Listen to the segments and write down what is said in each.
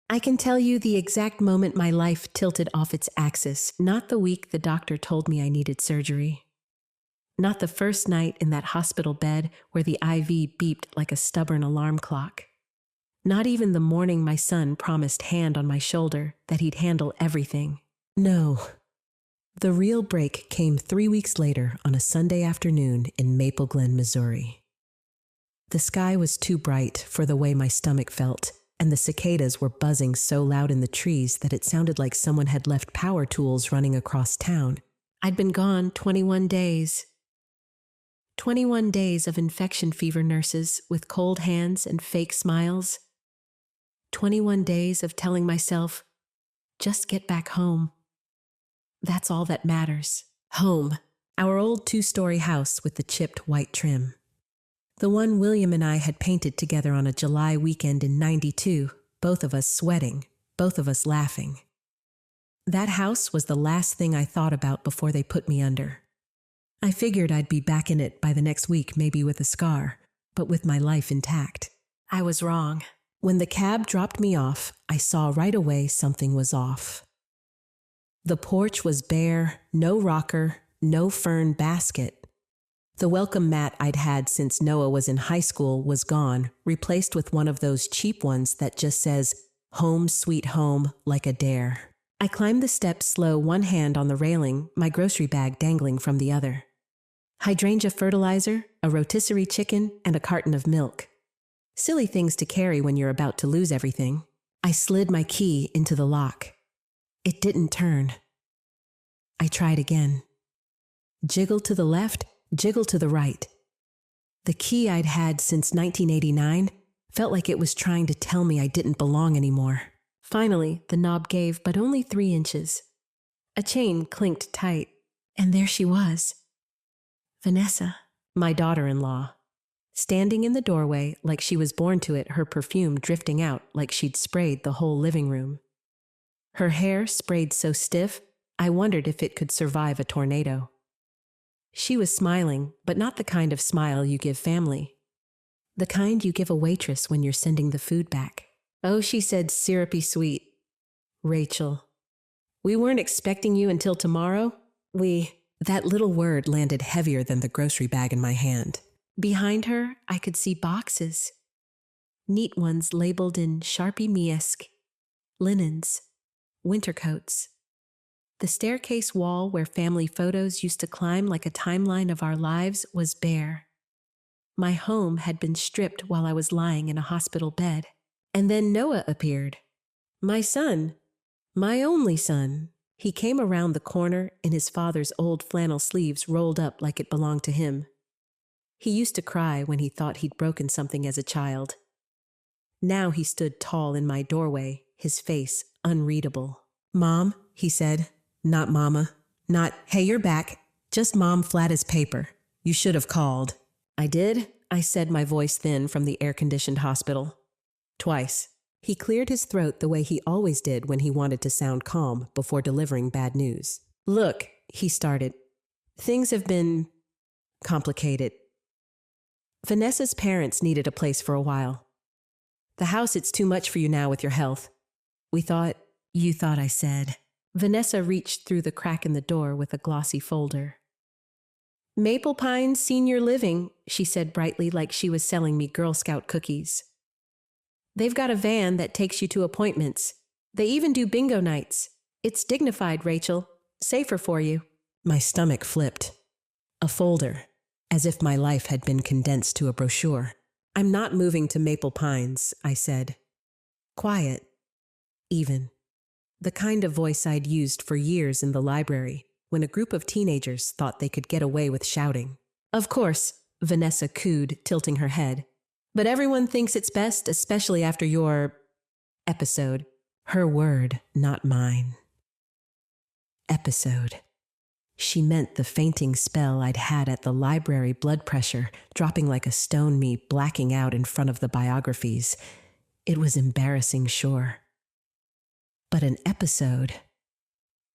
I can tell you the exact moment my life tilted off its axis, not the week the doctor told me I needed surgery. Not the first night in that hospital bed where the IV beeped like a stubborn alarm clock. Not even the morning my son promised hand on my shoulder that he'd handle everything. No. The real break came 3 weeks later on a Sunday afternoon in Maple Glen, Missouri. The sky was too bright for the way my stomach felt, and the cicadas were buzzing so loud in the trees that it sounded like someone had left power tools running across town. I'd been gone 21 days. 21 days of infection fever nurses with cold hands and fake smiles. 21 days of telling myself, just get back home. That's all that matters. Home. Our old 2-story house with the chipped white trim. The one William and I had painted together on a July weekend in '92, both of us sweating, both of us laughing. That house was the last thing I thought about before they put me under. I figured I'd be back in it by the next week, maybe with a scar, but with my life intact. I was wrong. When the cab dropped me off, I saw right away something was off. The porch was bare, no rocker, no fern basket. The welcome mat I'd had since Noah was in high school was gone, replaced with one of those cheap ones that just says, "Home Sweet Home," like a dare. I climbed the steps slow, one hand on the railing, my grocery bag dangling from the other. Hydrangea fertilizer, a rotisserie chicken, and a carton of milk. Silly things to carry when you're about to lose everything. I slid my key into the lock. It didn't turn. I tried again. Jiggle to the left, jiggle to the right. The key I'd had since 1989 felt like it was trying to tell me I didn't belong anymore. Finally, the knob gave, but only 3 inches. A chain clinked tight, and there she was. Vanessa, my daughter-in-law, standing in the doorway like she was born to it, her perfume drifting out like she'd sprayed the whole living room. Her hair sprayed so stiff, I wondered if it could survive a tornado. She was smiling, but not the kind of smile you give family. The kind you give a waitress when you're sending the food back. Oh, she said, syrupy sweet. Rachel, we weren't expecting you until tomorrow. That little word landed heavier than the grocery bag in my hand. Behind her, I could see boxes. Neat ones labeled in Sharpie Miesk. Linens. Winter coats. The staircase wall where family photos used to climb like a timeline of our lives was bare. My home had been stripped while I was lying in a hospital bed. And then Noah appeared. My son. My only son. He came around the corner in his father's old flannel sleeves rolled up like it belonged to him. He used to cry when he thought he'd broken something as a child. Now he stood tall in my doorway, his face unreadable. Mom, he said. Not Mama. Not, hey, you're back. Just Mom, flat as paper. You should have called. I did, I said, my voice thin from the air-conditioned hospital. Twice. He cleared his throat the way he always did when he wanted to sound calm before delivering bad news. Look, he started. Things have been complicated. Vanessa's parents needed a place for a while. The house, it's too much for you now with your health. You thought I said. Vanessa reached through the crack in the door with a glossy folder. Maple Pines Senior Living, she said brightly like she was selling me Girl Scout cookies. They've got a van that takes you to appointments. They even do bingo nights. It's dignified, Rachel. Safer for you. My stomach flipped. A folder, as if my life had been condensed to a brochure. I'm not moving to Maple Pines, I said. Quiet. Even. The kind of voice I'd used for years in the library when a group of teenagers thought they could get away with shouting. Of course, Vanessa cooed, tilting her head. But everyone thinks it's best, especially after your episode. Her word, not mine. Episode. She meant the fainting spell I'd had at the library, blood pressure dropping like a stone, me blacking out in front of the biographies. It was embarrassing, sure. But an episode.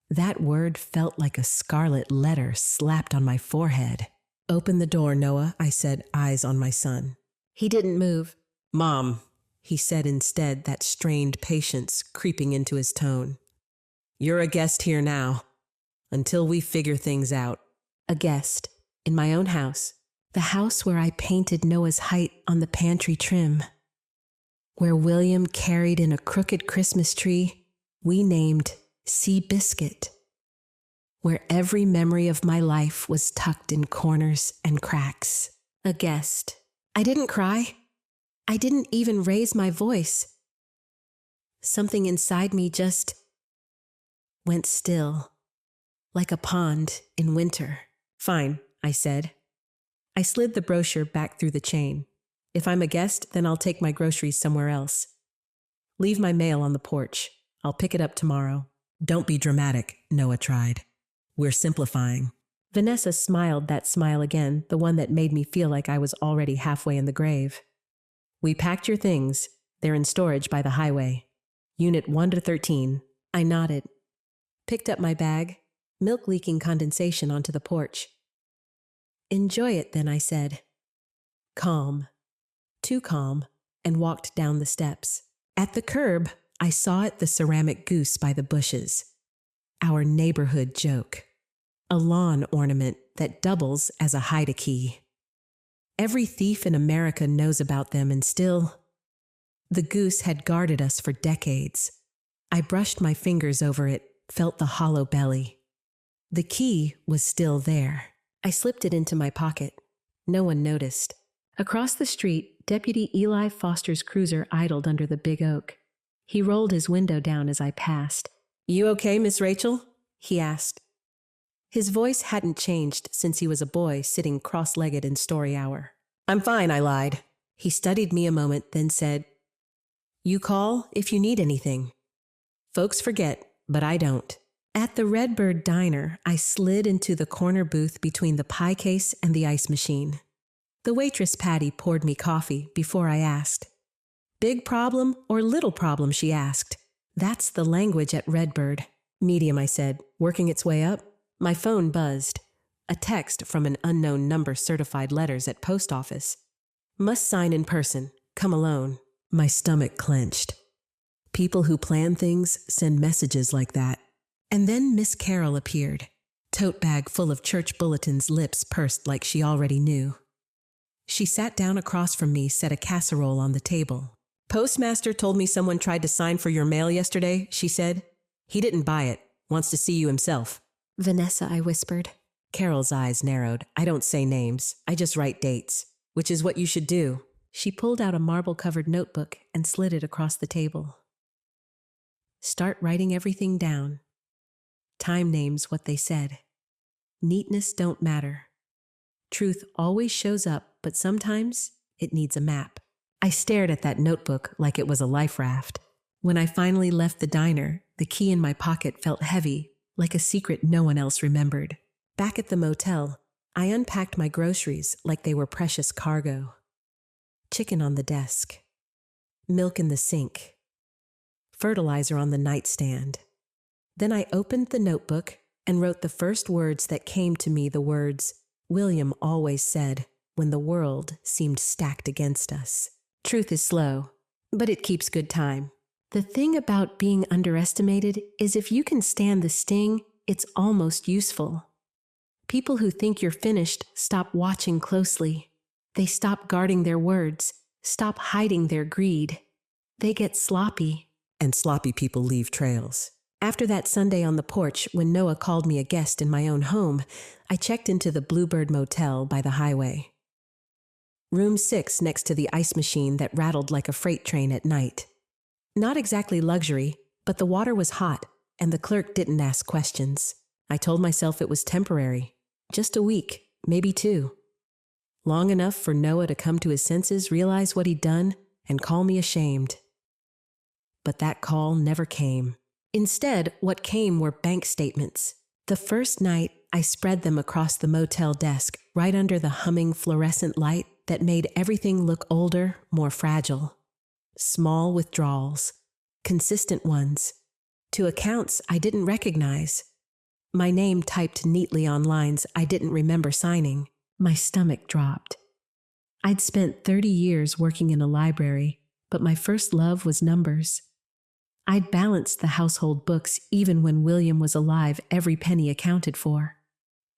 That word felt like a scarlet letter slapped on my forehead. Open the door, Noah, I said, eyes on my son. He didn't move. Mom, he said instead, that strained patience creeping into his tone. You're a guest here now, until we figure things out. A guest, in my own house, the house where I painted Noah's height on the pantry trim, where William carried in a crooked Christmas tree we named Sea Biscuit, where every memory of my life was tucked in corners and cracks. A guest. I didn't cry. I didn't even raise my voice. Something inside me just went still, like a pond in winter. Fine, I said. I slid the brochure back through the chain. If I'm a guest, then I'll take my groceries somewhere else. Leave my mail on the porch. I'll pick it up tomorrow. Don't be dramatic, Noah tried. We're simplifying. Vanessa smiled that smile again, the one that made me feel like I was already halfway in the grave. We packed your things. They're in storage by the highway. Unit 1 to 13. I nodded. Picked up my bag, milk leaking condensation onto the porch. Enjoy it, then, I said. Calm. Too calm, and walked down the steps. At the curb, I saw the ceramic goose by the bushes. Our neighborhood joke. A lawn ornament that doubles as a hide-a-key. Every thief in America knows about them, and still, the goose had guarded us for decades. I brushed my fingers over it, felt the hollow belly. The key was still there. I slipped it into my pocket. No one noticed. Across the street, Deputy Eli Foster's cruiser idled under the big oak. He rolled his window down as I passed. You okay, Miss Rachel? He asked. His voice hadn't changed since he was a boy sitting cross-legged in story hour. I'm fine, I lied. He studied me a moment, then said, You call if you need anything. Folks forget, but I don't. At the Redbird Diner, I slid into the corner booth between the pie case and the ice machine. The waitress Patty poured me coffee before I asked. Big problem or little problem, she asked. That's the language at Redbird. Medium, I said, working its way up. My phone buzzed. A text from an unknown number certified letters at post office. Must sign in person. Come alone. My stomach clenched. People who plan things send messages like that. And then Miss Carol appeared. Tote bag full of church bulletins, lips pursed like she already knew. She sat down across from me, set a casserole on the table. Postmaster told me someone tried to sign for your mail yesterday, she said. He didn't buy it. Wants to see you himself. Vanessa, I whispered. Carol's eyes narrowed. I don't say names. I just write dates, which is what you should do. She pulled out a marble-covered notebook and slid it across the table. Start writing everything down. Time names what they said. Neatness don't matter. Truth always shows up, but sometimes it needs a map. I stared at that notebook like it was a life raft. When I finally left the diner, the key in my pocket felt heavy, like a secret no one else remembered. Back at the motel, I unpacked my groceries like they were precious cargo. Chicken on the desk. Milk in the sink. Fertilizer on the nightstand. Then I opened the notebook and wrote the first words that came to me, the words William always said when the world seemed stacked against us. Truth is slow, but it keeps good time. The thing about being underestimated is if you can stand the sting, it's almost useful. People who think you're finished stop watching closely. They stop guarding their words, stop hiding their greed. They get sloppy. And sloppy people leave trails. After that Sunday on the porch, when Noah called me a guest in my own home, I checked into the Bluebird Motel by the highway. Room 6 next to the ice machine that rattled like a freight train at night. Not exactly luxury, but the water was hot, and the clerk didn't ask questions. I told myself it was temporary. Just a week, maybe 2. Long enough for Noah to come to his senses, realize what he'd done, and call me ashamed. But that call never came. Instead, what came were bank statements. The first night, I spread them across the motel desk, right under the humming fluorescent light that made everything look older, more fragile. Small withdrawals. Consistent ones. To accounts I didn't recognize. My name typed neatly on lines I didn't remember signing. My stomach dropped. I'd spent 30 years working in a library, but my first love was numbers. I'd balanced the household books even when William was alive, every penny accounted for.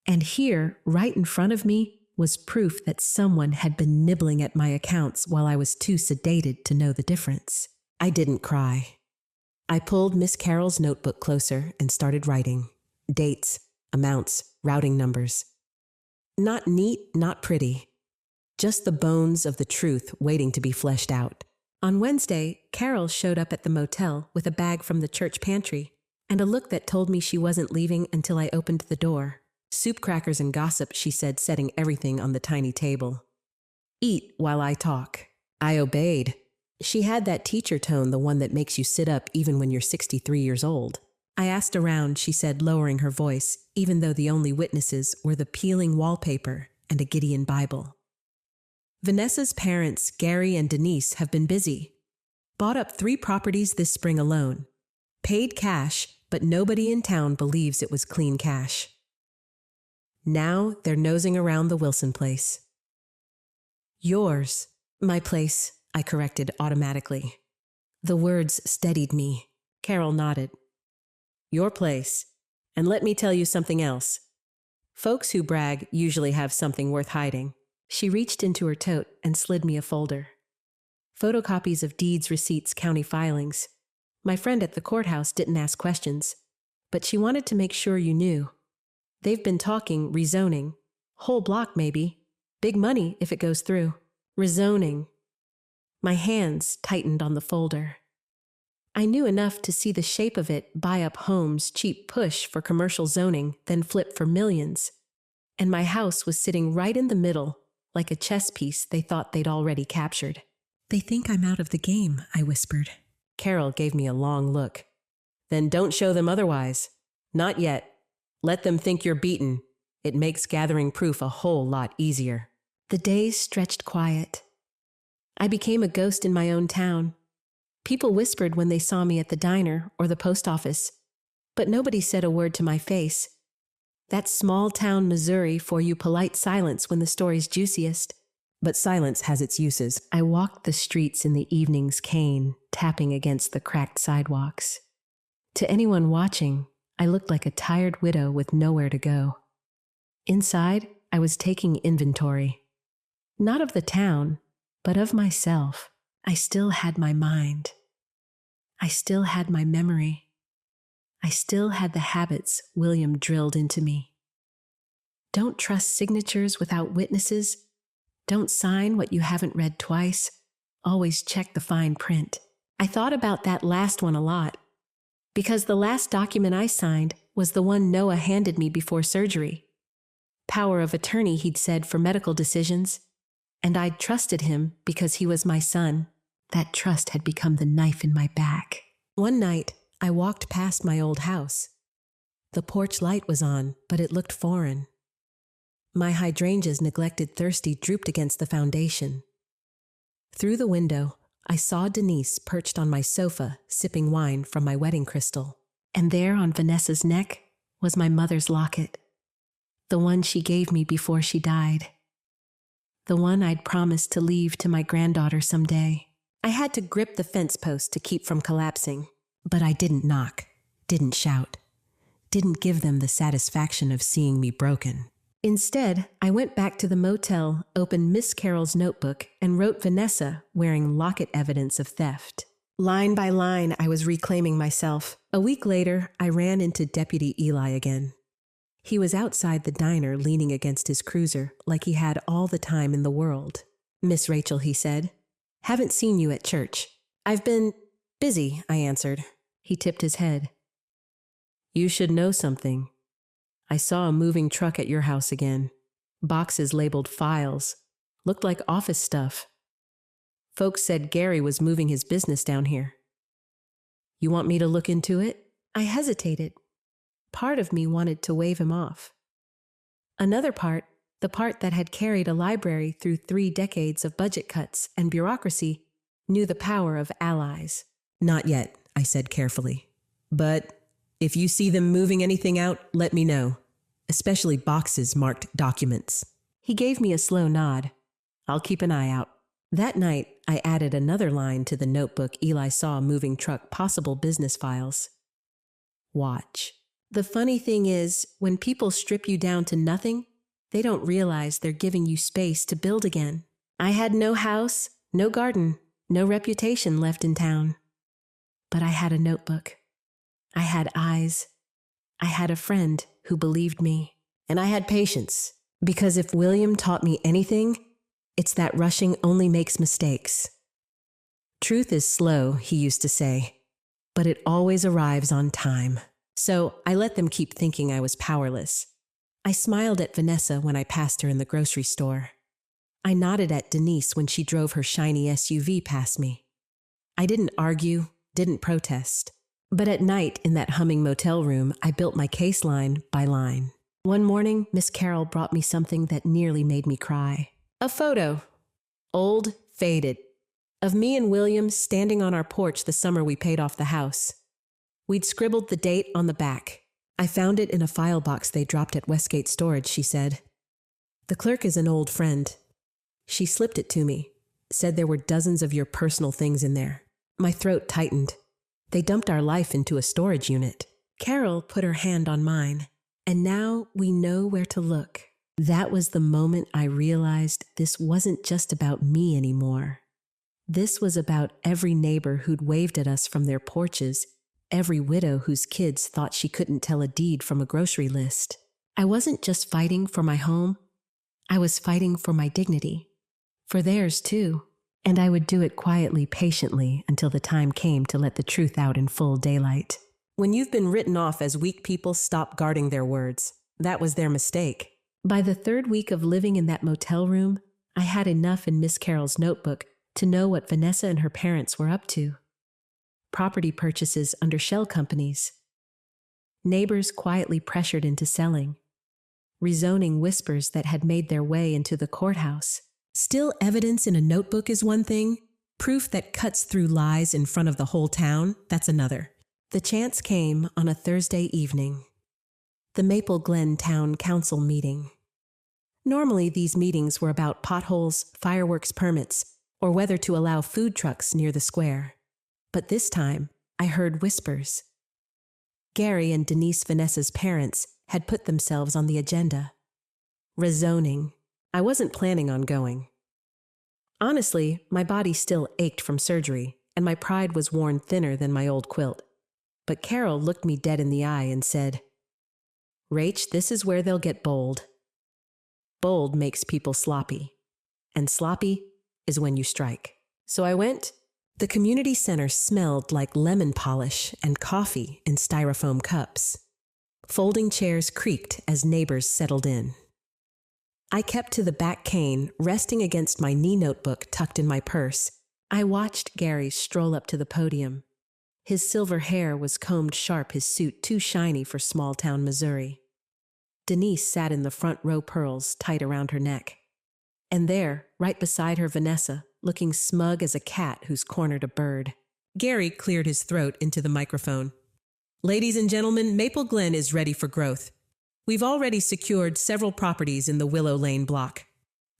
And here, right in front of me, was proof that someone had been nibbling at my accounts while I was too sedated to know the difference. I didn't cry. I pulled Miss Carroll's notebook closer and started writing. Dates, amounts, routing numbers. Not neat, not pretty. Just the bones of the truth waiting to be fleshed out. On Wednesday, Carol showed up at the motel with a bag from the church pantry and a look that told me she wasn't leaving until I opened the door. Soup, crackers, and gossip, she said, setting everything on the tiny table. Eat while I talk. I obeyed. She had that teacher tone, the one that makes you sit up even when you're 63 years old. I asked around, she said, lowering her voice, even though the only witnesses were the peeling wallpaper and a Gideon Bible. Vanessa's parents, Gary and Denise, have been busy. Bought up 3 properties this spring alone. Paid cash, but nobody in town believes it was clean cash. Now they're nosing around the Wilson place. Yours. My place, I corrected automatically. The words steadied me. Carol nodded. Your place. And let me tell you something else. Folks who brag usually have something worth hiding. She reached into her tote and slid me a folder. Photocopies of deeds, receipts, county filings. My friend at the courthouse didn't ask questions, but she wanted to make sure you knew. They've been talking rezoning. Whole block maybe. Big money if it goes through. Rezoning. My hands tightened on the folder. I knew enough to see the shape of it: buy up homes, cheap push for commercial zoning, then flip for millions. And my house was sitting right in the middle, like a chess piece they thought they'd already captured. They think I'm out of the game, I whispered. Carol gave me a long look. Then don't show them otherwise. Not yet. Let them think you're beaten. It makes gathering proof a whole lot easier. The days stretched quiet. I became a ghost in my own town. People whispered when they saw me at the diner or the post office, but nobody said a word to my face. That small town Missouri for you polite silence when the story's juiciest. But silence has its uses. I walked the streets in the evening's cane, tapping against the cracked sidewalks. To anyone watching, I looked like a tired widow with nowhere to go. Inside, I was taking inventory. Not of the town, but of myself. I still had my mind. I still had my memory. I still had the habits William drilled into me. Don't trust signatures without witnesses. Don't sign what you haven't read twice. Always check the fine print. I thought about that last one a lot, because the last document I signed was the one Noah handed me before surgery. Power of attorney, he'd said, for medical decisions. And I'd trusted him because he was my son. That trust had become the knife in my back. One night, I walked past my old house. The porch light was on, but it looked foreign. My hydrangeas, neglected, thirsty, drooped against the foundation. Through the window, I saw Denise perched on my sofa, sipping wine from my wedding crystal. And there on Vanessa's neck was my mother's locket. The one she gave me before she died. The one I'd promised to leave to my granddaughter someday. I had to grip the fence post to keep from collapsing. But I didn't knock, didn't shout, didn't give them the satisfaction of seeing me broken. Instead, I went back to the motel, opened Miss Carroll's notebook, and wrote Vanessa, wearing locket evidence of theft. Line by line, I was reclaiming myself. A week later, I ran into Deputy Eli again. He was outside the diner, leaning against his cruiser, like he had all the time in the world. Miss Rachel, he said, haven't seen you at church. I've been busy, I answered. He tipped his head. You should know something. I saw a moving truck at your house again. Boxes labeled files. Looked like office stuff. Folks said Gary was moving his business down here. You want me to look into it? I hesitated. Part of me wanted to wave him off. Another part, the part that had carried a library through 3 decades of budget cuts and bureaucracy, knew the power of allies. Not yet, I said carefully. But if you see them moving anything out, let me know. Especially boxes marked documents. He gave me a slow nod. I'll keep an eye out. That night, I added another line to the notebook Eli saw moving truck possible business files. Watch. The funny thing is, when people strip you down to nothing, they don't realize they're giving you space to build again. I had no house, no garden, no reputation left in town. But I had a notebook. I had eyes. I had a friend who believed me. And I had patience, because if William taught me anything, it's that rushing only makes mistakes. Truth is slow, he used to say, but it always arrives on time. So I let them keep thinking I was powerless. I smiled at Vanessa when I passed her in the grocery store. I nodded at Denise when she drove her shiny SUV past me. I didn't argue, didn't protest. But at night in that humming motel room, I built my case line by line. One morning, Miss Carroll brought me something that nearly made me cry. A photo. Old, faded. Of me and William standing on our porch the summer we paid off the house. We'd scribbled the date on the back. I found it in a file box they dropped at Westgate Storage, she said. The clerk is an old friend. She slipped it to me, said there were dozens of your personal things in there. My throat tightened. They dumped our life into a storage unit. Carol put her hand on mine. And now we know where to look. That was the moment I realized this wasn't just about me anymore. This was about every neighbor who'd waved at us from their porches, every widow whose kids thought she couldn't tell a deed from a grocery list. I wasn't just fighting for my home. I was fighting for my dignity. For theirs, too. And I would do it quietly, patiently, until the time came to let the truth out in full daylight. When you've been written off as weak people, stop guarding their words. That was their mistake. By the third week of living in that motel room, I had enough in Miss Carroll's notebook to know what Vanessa and her parents were up to. Property purchases under shell companies. Neighbors quietly pressured into selling. Rezoning whispers that had made their way into the courthouse. Still evidence in a notebook is one thing. Proof that cuts through lies in front of the whole town, that's another. The chance came on a Thursday evening. The Maple Glen Town Council meeting. Normally, these meetings were about potholes, fireworks permits, or whether to allow food trucks near the square. But this time, I heard whispers. Gary and Denise Vanessa's parents had put themselves on the agenda. Rezoning. I wasn't planning on going. Honestly, my body still ached from surgery, and my pride was worn thinner than my old quilt. But Carol looked me dead in the eye and said, Rach, this is where they'll get bold. Bold makes people sloppy. And sloppy is when you strike. So I went. The community center smelled like lemon polish and coffee in styrofoam cups. Folding chairs creaked as neighbors settled in. I kept to the back cane, resting against my knee notebook tucked in my purse. I watched Gary stroll up to the podium. His silver hair was combed sharp, his suit too shiny for small-town Missouri. Denise sat in the front row, pearls tight around her neck. And there, right beside her, Vanessa, looking smug as a cat who's cornered a bird. Gary cleared his throat into the microphone. Ladies and gentlemen, Maple Glen is ready for growth. We've already secured several properties in the Willow Lane block.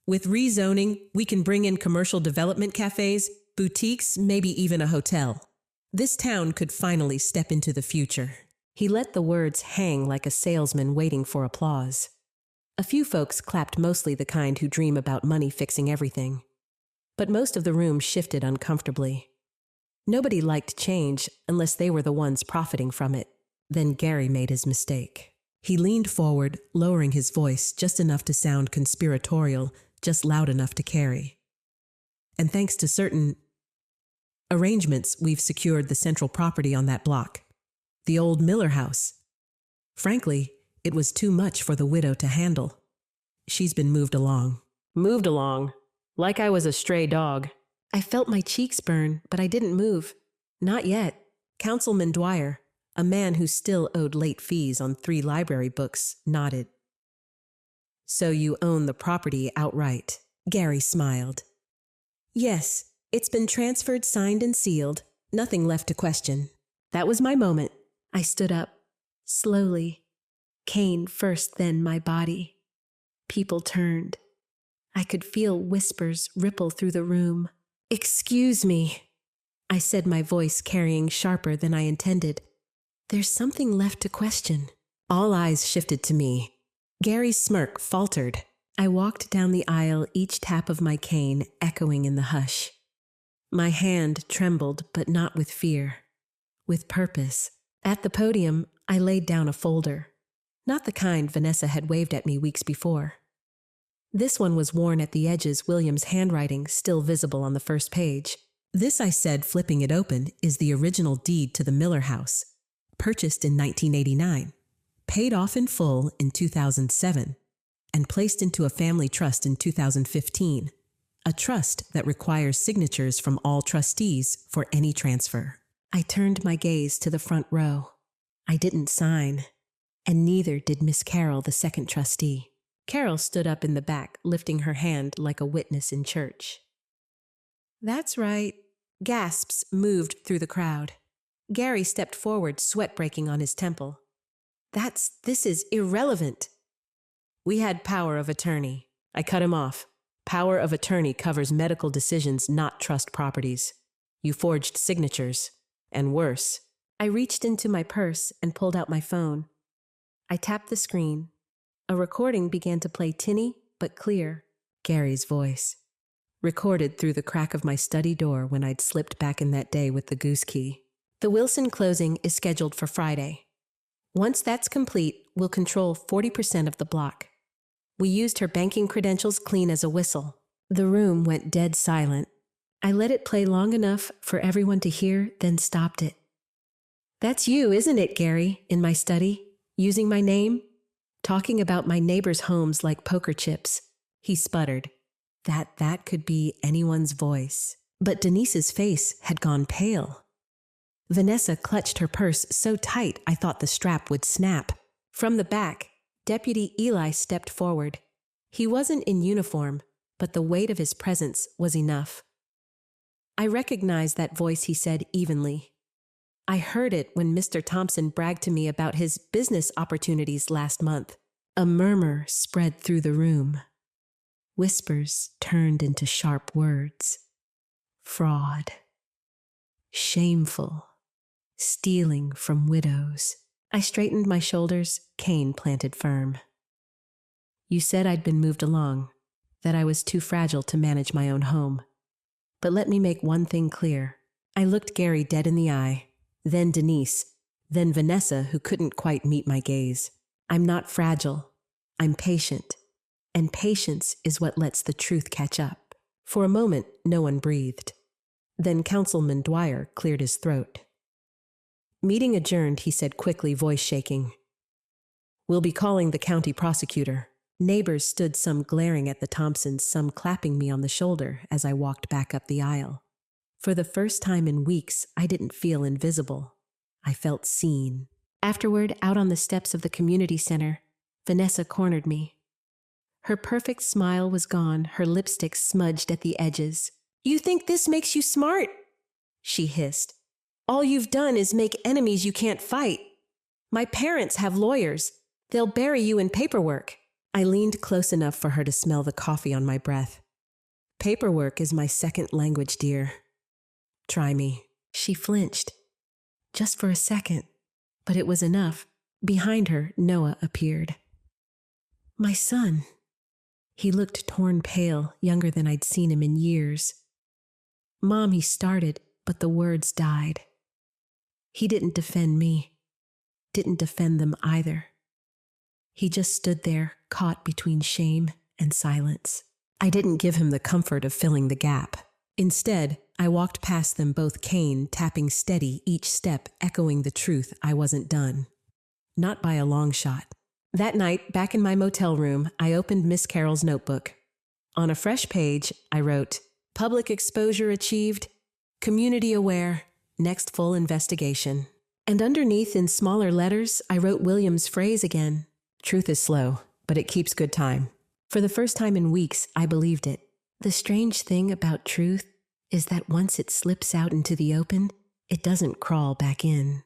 With rezoning, we can bring in commercial development cafes, boutiques, maybe even a hotel. This town could finally step into the future. He let the words hang like a salesman waiting for applause. A few folks clapped, mostly the kind who dream about money fixing everything. But most of the room shifted uncomfortably. Nobody liked change unless they were the ones profiting from it. Then Gary made his mistake. He leaned forward, lowering his voice just enough to sound conspiratorial, just loud enough to carry. And thanks to certain arrangements, we've secured the central property on that block. The old Miller house. Frankly, it was too much for the widow to handle. She's been moved along. Moved along? Like I was a stray dog. I felt my cheeks burn, but I didn't move. Not yet. Councilman Dwyer, a man who still owed late fees on 3 library books, nodded. So you own the property outright? Gary smiled. Yes, it's been transferred, signed, and sealed. Nothing left to question. That was my moment. I stood up, slowly. Cane first, then my body. People turned. I could feel whispers ripple through the room. Excuse me, I said, my voice carrying sharper than I intended. There's something left to question. All eyes shifted to me. Gary's smirk faltered. I walked down the aisle, each tap of my cane echoing in the hush. My hand trembled, but not with fear. With purpose. At the podium, I laid down a folder. Not the kind Vanessa had waved at me weeks before. This one was worn at the edges, William's handwriting still visible on the first page. This, I said, flipping it open, is the original deed to the Miller house, purchased in 1989, paid off in full in 2007, and placed into a family trust in 2015, a trust that requires signatures from all trustees for any transfer. I turned my gaze to the front row. I didn't sign, and neither did Miss Carroll, the second trustee. Carol stood up in the back, lifting her hand like a witness in church. That's right. Gasps moved through the crowd. Gary stepped forward, sweat breaking on his temple. This is irrelevant. We had power of attorney. I cut him off. Power of attorney covers medical decisions, not trust properties. You forged signatures. And worse. I reached into my purse and pulled out my phone. I tapped the screen. A recording began to play, tinny but clear. Gary's voice. Recorded through the crack of my study door when I'd slipped back in that day with the goose key. The Wilson closing is scheduled for Friday. Once that's complete, we'll control 40% of the block. We used her banking credentials clean as a whistle. The room went dead silent. I let it play long enough for everyone to hear, then stopped it. That's you, isn't it, Gary, in my study, using my name? Talking about my neighbors' homes like poker chips. He sputtered. That could be anyone's voice. But Denise's face had gone pale. Vanessa clutched her purse so tight I thought the strap would snap. From the back, Deputy Eli stepped forward. He wasn't in uniform, but the weight of his presence was enough. I recognized that voice, he said evenly. I heard it when Mr. Thompson bragged to me about his business opportunities last month. A murmur spread through the room. Whispers turned into sharp words. Fraud. Shameful. Stealing from widows. I straightened my shoulders, cane planted firm. You said I'd been moved along, that I was too fragile to manage my own home. But let me make one thing clear. I looked Gary dead in the eye, then Denise, then Vanessa, who couldn't quite meet my gaze. I'm not fragile. I'm patient. And patience is what lets the truth catch up. For a moment, no one breathed. Then Councilman Dwyer cleared his throat. Meeting adjourned, he said quickly, voice shaking. We'll be calling the county prosecutor. Neighbors stood, some glaring at the Thompsons, some clapping me on the shoulder as I walked back up the aisle. For the first time in weeks, I didn't feel invisible. I felt seen. Afterward, out on the steps of the community center, Vanessa cornered me. Her perfect smile was gone, her lipstick smudged at the edges. You think this makes you smart? She hissed. All you've done is make enemies you can't fight. My parents have lawyers. They'll bury you in paperwork. I leaned close enough for her to smell the coffee on my breath. Paperwork is my second language, dear. Try me. She flinched. Just for a second. But it was enough. Behind her, Noah appeared. My son. He looked torn pale, younger than I'd seen him in years. Mom, he started, but the words died. He didn't defend me. Didn't defend them either. He just stood there, caught between shame and silence. I didn't give him the comfort of filling the gap. Instead, I walked past them, both cane tapping steady, each step echoing the truth I wasn't done. Not by a long shot. That night, back in my motel room, I opened Miss Carroll's notebook. On a fresh page, I wrote, Public exposure achieved, community aware, next full investigation. And underneath, in smaller letters, I wrote William's phrase again. Truth is slow, but it keeps good time. For the first time in weeks, I believed it. The strange thing about truth is that once it slips out into the open, it doesn't crawl back in.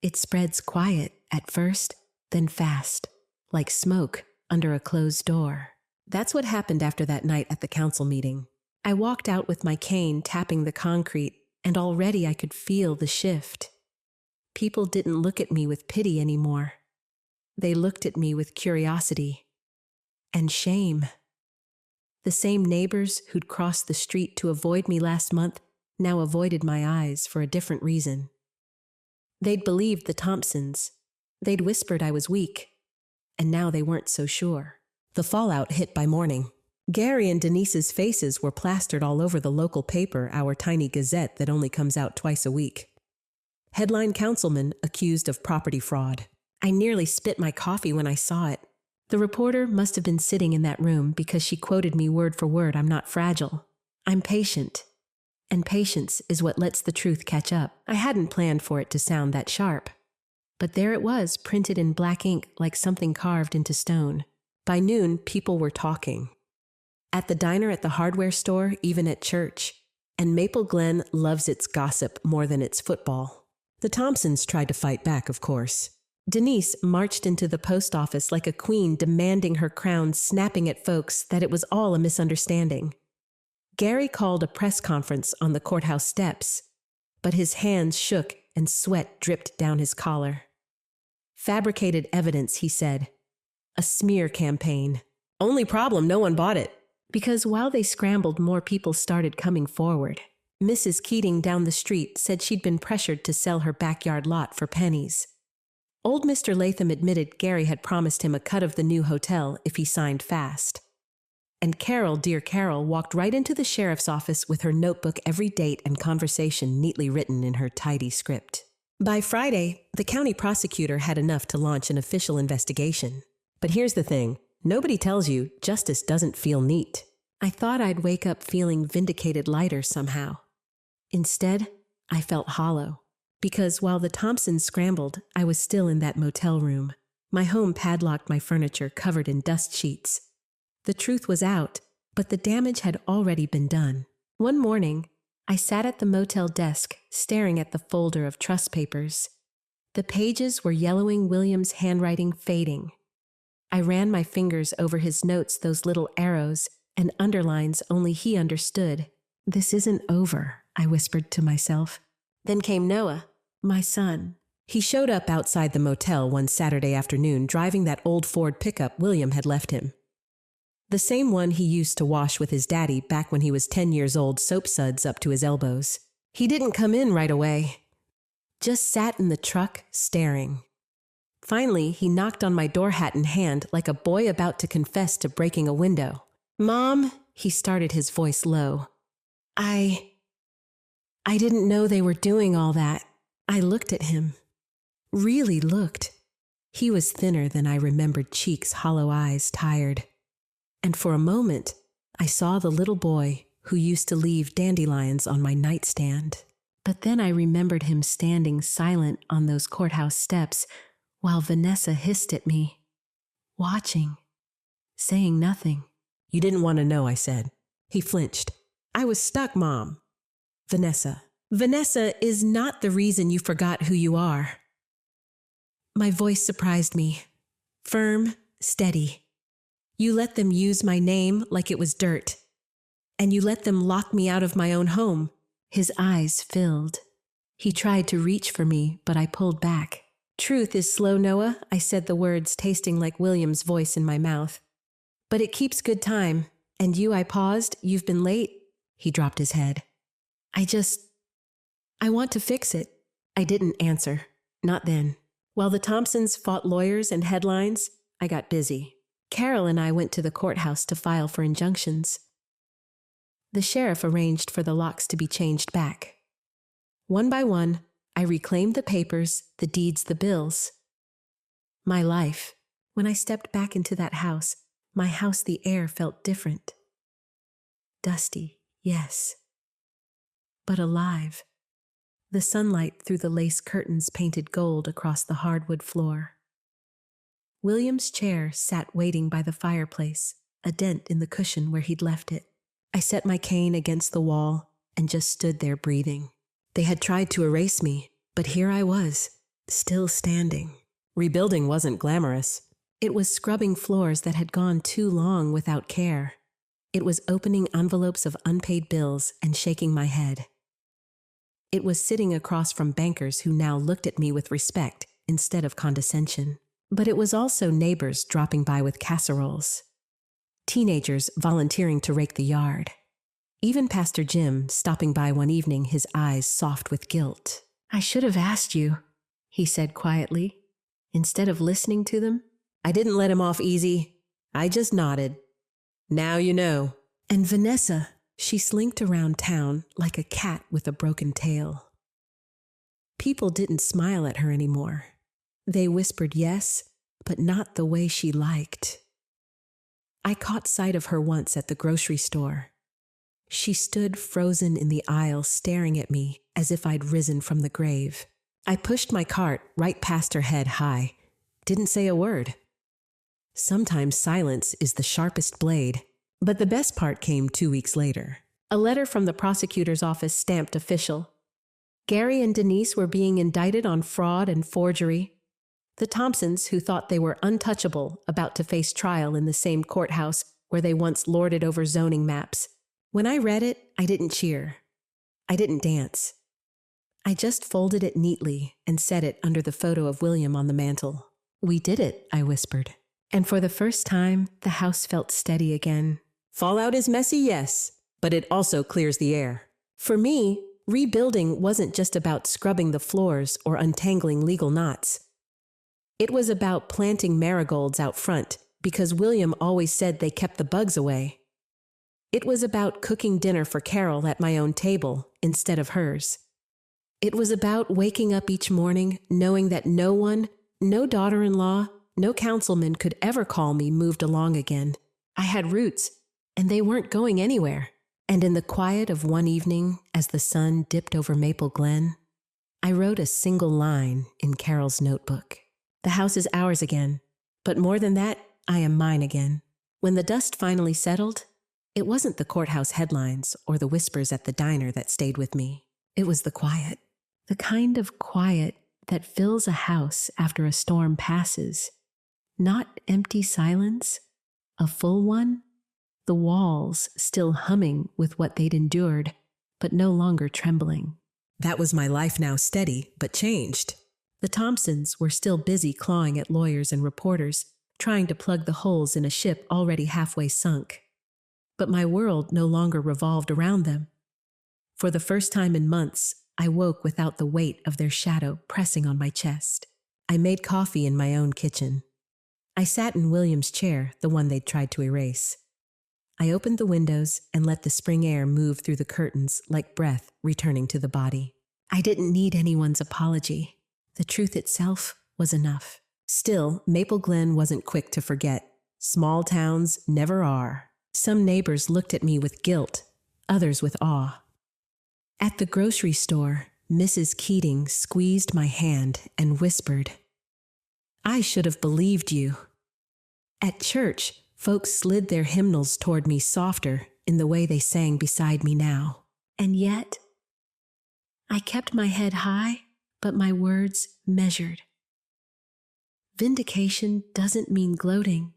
It spreads quiet at first, then fast, like smoke under a closed door. That's what happened after that night at the council meeting. I walked out with my cane tapping the concrete, and already I could feel the shift. People didn't look at me with pity anymore. They looked at me with curiosity and shame. The same neighbors who'd crossed the street to avoid me last month now avoided my eyes for a different reason. They'd believed the Thompsons. They'd whispered I was weak, and now they weren't so sure. The fallout hit by morning. Gary and Denise's faces were plastered all over the local paper, our tiny gazette that only comes out twice a week. Headline councilman accused of property fraud. I nearly spit my coffee when I saw it. The reporter must have been sitting in that room because she quoted me word for word. I'm not fragile. I'm patient. And patience is what lets the truth catch up. I hadn't planned for it to sound that sharp. But there it was, printed in black ink like something carved into stone. By noon, people were talking. At the diner, at the hardware store, even at church. And Maple Glen loves its gossip more than its football. The Thompsons tried to fight back, of course. Denise marched into the post office like a queen, demanding her crown, snapping at folks that it was all a misunderstanding. Gary called a press conference on the courthouse steps, but his hands shook and sweat dripped down his collar. Fabricated evidence, he said. A smear campaign. Only problem, no one bought it. Because while they scrambled, more people started coming forward. Mrs. Keating down the street said she'd been pressured to sell her backyard lot for pennies. Old Mr. Latham admitted Gary had promised him a cut of the new hotel if he signed fast. And Carol, dear Carol, walked right into the sheriff's office with her notebook, every date and conversation neatly written in her tidy script. By Friday, the county prosecutor had enough to launch an official investigation. But here's the thing, nobody tells you justice doesn't feel neat. I thought I'd wake up feeling vindicated, lighter somehow. Instead, I felt hollow. Because while the Thompsons scrambled, I was still in that motel room. My home padlocked, my furniture covered in dust sheets. The truth was out, but the damage had already been done. One morning, I sat at the motel desk, staring at the folder of trust papers. The pages were yellowing, William's handwriting fading. I ran my fingers over his notes, those little arrows and underlines only he understood. This isn't over, I whispered to myself. Then came Noah, my son. He showed up outside the motel one Saturday afternoon, driving that old Ford pickup William had left him. The same one he used to wash with his daddy back when he was 10 years old, soap suds up to his elbows. He didn't come in right away. Just sat in the truck, staring. Finally, he knocked on my door, hat in hand, like a boy about to confess to breaking a window. Mom, he started, his voice low. I didn't know they were doing all that. I looked at him. Really looked. He was thinner than I remembered, cheeks, hollow eyes, tired. And for a moment, I saw the little boy who used to leave dandelions on my nightstand. But then I remembered him standing silent on those courthouse steps while Vanessa hissed at me, watching, saying nothing. You didn't want to know, I said. He flinched. I was stuck, Mom. Vanessa. Vanessa is not the reason you forgot who you are. My voice surprised me. Firm, steady. You let them use my name like it was dirt. And you let them lock me out of my own home. His eyes filled. He tried to reach for me, but I pulled back. Truth is slow, Noah, I said, the words tasting like William's voice in my mouth. But it keeps good time. And you, I paused, you've been late. He dropped his head. I want to fix it. I didn't answer. Not then. While the Thompsons fought lawyers and headlines, I got busy. Carol and I went to the courthouse to file for injunctions. The sheriff arranged for the locks to be changed back. One by one, I reclaimed the papers, the deeds, the bills. My life. When I stepped back into that house, my house, the air felt different. Dusty, yes. But alive. The sunlight through the lace curtains painted gold across the hardwood floor. William's chair sat waiting by the fireplace, a dent in the cushion where he'd left it. I set my cane against the wall and just stood there breathing. They had tried to erase me, but here I was, still standing. Rebuilding wasn't glamorous. It was scrubbing floors that had gone too long without care. It was opening envelopes of unpaid bills and shaking my head. It was sitting across from bankers who now looked at me with respect instead of condescension. But it was also neighbors dropping by with casseroles. Teenagers volunteering to rake the yard. Even Pastor Jim stopping by one evening, his eyes soft with guilt. "I should have asked you," he said quietly, instead of listening to them. I didn't let him off easy. I just nodded. "Now you know." And Vanessa, she slinked around town like a cat with a broken tail. People didn't smile at her anymore. They whispered yes, but not the way she liked. I caught sight of her once at the grocery store. She stood frozen in the aisle staring at me as if I'd risen from the grave. I pushed my cart right past her head high. Didn't say a word. Sometimes silence is the sharpest blade. But the best part came 2 weeks later. A letter from the prosecutor's office stamped official. Gary and Denise were being indicted on fraud and forgery. The Thompsons, who thought they were untouchable, about to face trial in the same courthouse where they once lorded over zoning maps. When I read it, I didn't cheer. I didn't dance. I just folded it neatly and set it under the photo of William on the mantel. "We did it," I whispered. And for the first time, the house felt steady again. Fallout is messy, yes, but it also clears the air. For me, rebuilding wasn't just about scrubbing the floors or untangling legal knots. It was about planting marigolds out front because William always said they kept the bugs away. It was about cooking dinner for Carol at my own table instead of hers. It was about waking up each morning knowing that no one, no daughter-in-law, no councilman could ever call me moved along again. I had roots, and they weren't going anywhere. And in the quiet of one evening, as the sun dipped over Maple Glen, I wrote a single line in Carol's notebook. The house is ours again, but more than that, I am mine again. When the dust finally settled, it wasn't the courthouse headlines or the whispers at the diner that stayed with me. It was the quiet. The kind of quiet that fills a house after a storm passes. Not empty silence, a full one. The walls still humming with what they'd endured, but no longer trembling. That was my life now, steady, but changed. The Thompsons were still busy clawing at lawyers and reporters, trying to plug the holes in a ship already halfway sunk. But my world no longer revolved around them. For the first time in months, I woke without the weight of their shadow pressing on my chest. I made coffee in my own kitchen. I sat in William's chair, the one they'd tried to erase. I opened the windows and let the spring air move through the curtains like breath returning to the body. I didn't need anyone's apology. The truth itself was enough. Still, Maple Glen wasn't quick to forget. Small towns never are. Some neighbors looked at me with guilt, others with awe. At the grocery store, Mrs. Keating squeezed my hand and whispered, "I should have believed you." At church, folks slid their hymnals toward me softer in the way they sang beside me now. And yet, I kept my head high, but my words measured. Vindication doesn't mean gloating.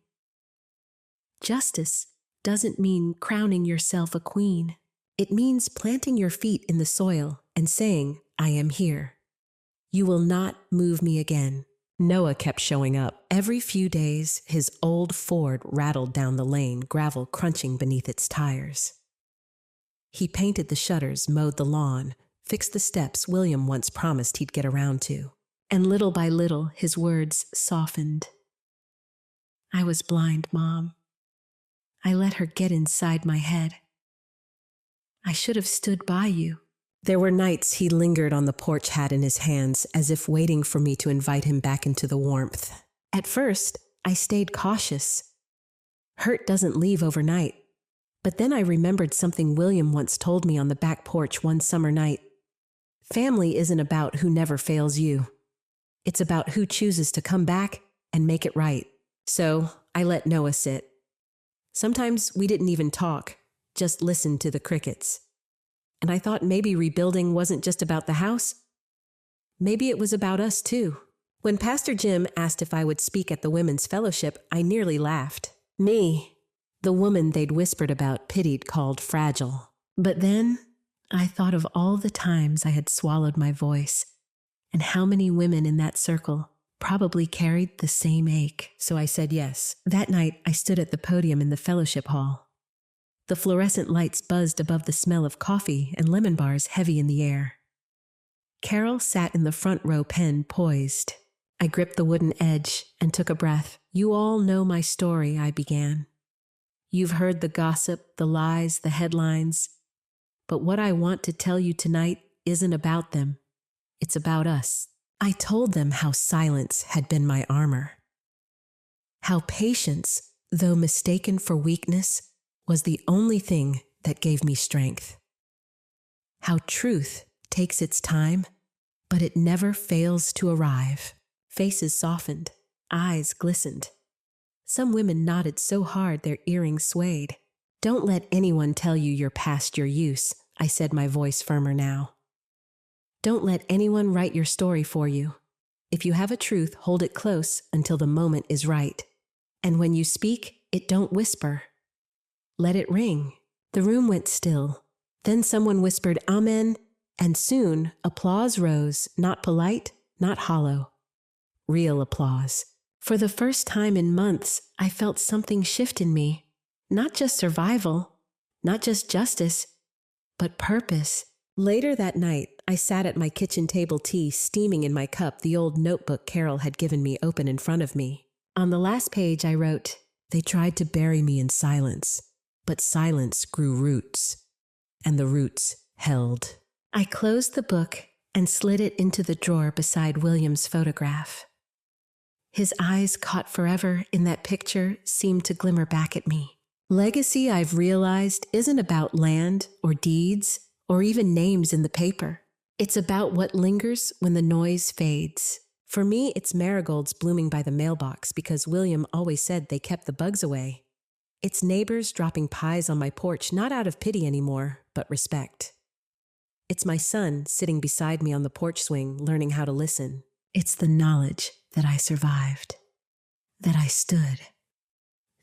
Justice doesn't mean crowning yourself a queen. It means planting your feet in the soil and saying, "I am here. You will not move me again." Noah kept showing up. Every few days, his old Ford rattled down the lane, gravel crunching beneath its tires. He painted the shutters, mowed the lawn, fixed the steps William once promised he'd get around to. And little by little, his words softened. I was blind, Mom. I let her get inside my head. I should have stood by you. There were nights he lingered on the porch, hat in his hands, as if waiting for me to invite him back into the warmth. At first, I stayed cautious. Hurt doesn't leave overnight. But then I remembered something William once told me on the back porch one summer night. Family isn't about who never fails you. It's about who chooses to come back and make it right. So I let Noah sit. Sometimes we didn't even talk, just listened to the crickets. And I thought maybe rebuilding wasn't just about the house. Maybe it was about us too. When Pastor Jim asked if I would speak at the Women's Fellowship, I nearly laughed. Me, The woman they'd whispered about, pitied, called fragile. But then I thought of all the times I had swallowed my voice, and how many women in that circle probably carried the same ache. So I said yes. That night, I stood at the podium in the fellowship hall. The fluorescent lights buzzed above the smell of coffee and lemon bars heavy in the air. Carol sat in the front row, pen poised. I gripped the wooden edge and took a breath. You all know my story, I began. You've heard the gossip, the lies, the headlines. But what I want to tell you tonight isn't about them. It's about us. I told them how silence had been my armor. How patience, though mistaken for weakness, was the only thing that gave me strength. How truth takes its time, but it never fails to arrive. Faces softened, eyes glistened. Some women nodded so hard their earrings swayed. Don't let anyone tell you you're past your use, I said, my voice firmer now. Don't let anyone write your story for you. If you have a truth, hold it close until the moment is right. And when you speak, it don't whisper. Let it ring. The room went still. Then someone whispered, Amen, and soon applause rose, not polite, not hollow. Real applause. For the first time in months, I felt something shift in me. Not just survival, not just justice, but purpose. Later that night, I sat at my kitchen table, tea steaming in my cup, the old notebook Carol had given me open in front of me. On the last page, I wrote, They tried to bury me in silence, but silence grew roots, and the roots held. I closed the book and slid it into the drawer beside William's photograph. His eyes, caught forever in that picture, seemed to glimmer back at me. Legacy, I've realized, isn't about land or deeds or even names in the paper. It's about what lingers when the noise fades. For me, it's marigolds blooming by the mailbox because William always said they kept the bugs away. It's neighbors dropping pies on my porch, not out of pity anymore, but respect. It's my son sitting beside me on the porch swing, learning how to listen. It's the knowledge that I survived, that I stood,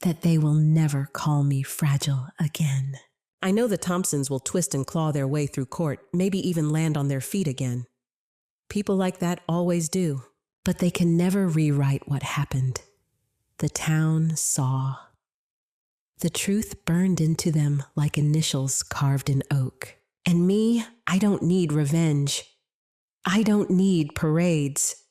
that they will never call me fragile again. I know the Thompsons will twist and claw their way through court, maybe even land on their feet again. People like that always do, but they can never rewrite what happened. The town saw. The truth burned into them like initials carved in oak. And me, I don't need revenge. I don't need parades.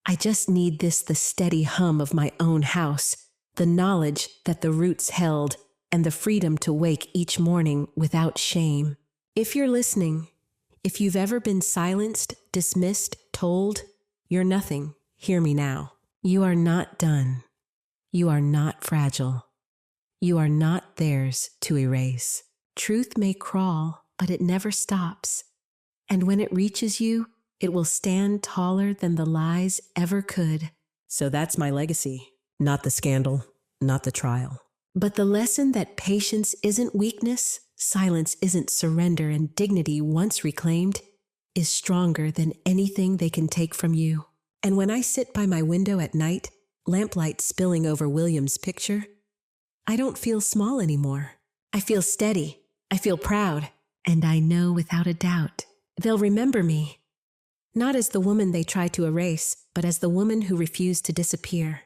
I just need the steady hum of my own house, the knowledge that the roots held, and the freedom to wake each morning without shame. If you're listening, if you've ever been silenced, dismissed, told, you're nothing, hear me now. You are not done. You are not fragile. You are not theirs to erase. Truth may crawl, but it never stops. And when it reaches you, it will stand taller than the lies ever could. So that's my legacy. Not the scandal, not the trial. But the lesson that patience isn't weakness, silence isn't surrender, and dignity once reclaimed is stronger than anything they can take from you. And when I sit by my window at night, lamplight spilling over William's picture, I don't feel small anymore. I feel steady. I feel proud. And I know without a doubt they'll remember me. Not as the woman they tried to erase, but as the woman who refused to disappear.